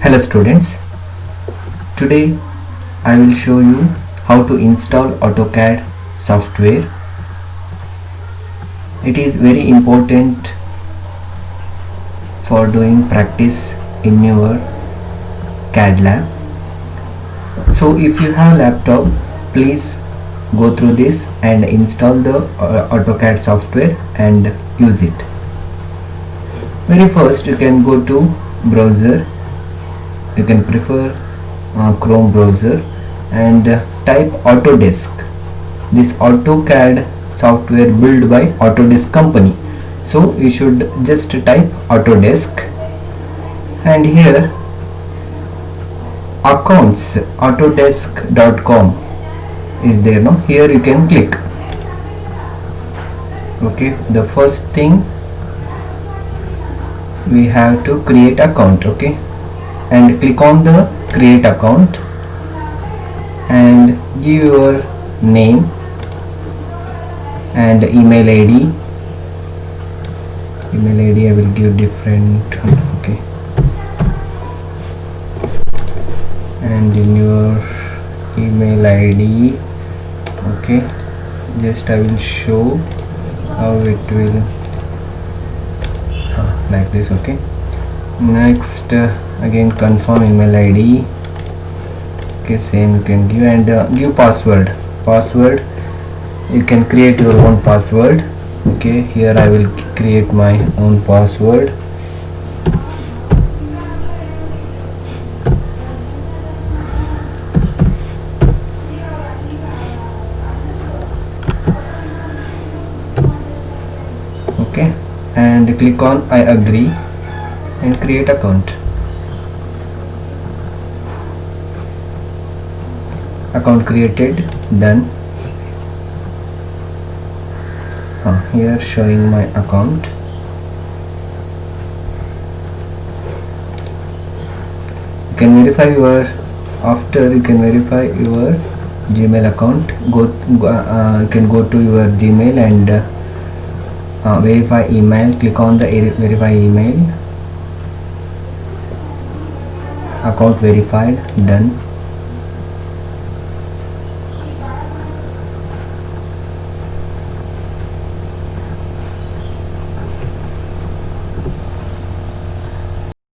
Hello students, today I will show you how to install AutoCAD software. It is very important for doing practice in your CAD lab. So if you have laptop, please go through this and install the AutoCAD software and use it. Very first you can go to browser. You can prefer Chrome browser and type Autodesk. This AutoCAD software built by Autodesk company, so you should just type Autodesk, and here accounts autodesk.com is there. No, here you can click. Okay, the first thing we have to create account. Okay, and click on the create account and give your name and email ID. I will give different one. Okay, and in your email ID, okay, just I will show how it will like this. Okay, next again confirm email ID. Okay, same you can give, and give password. You can create your own password. Okay, here I will create my own password. Okay, and click on I agree and create account. Account created, done. Here showing my account. You can verify your Gmail account. You can go to your Gmail and verify email. Click on the verify email. Account verified, done.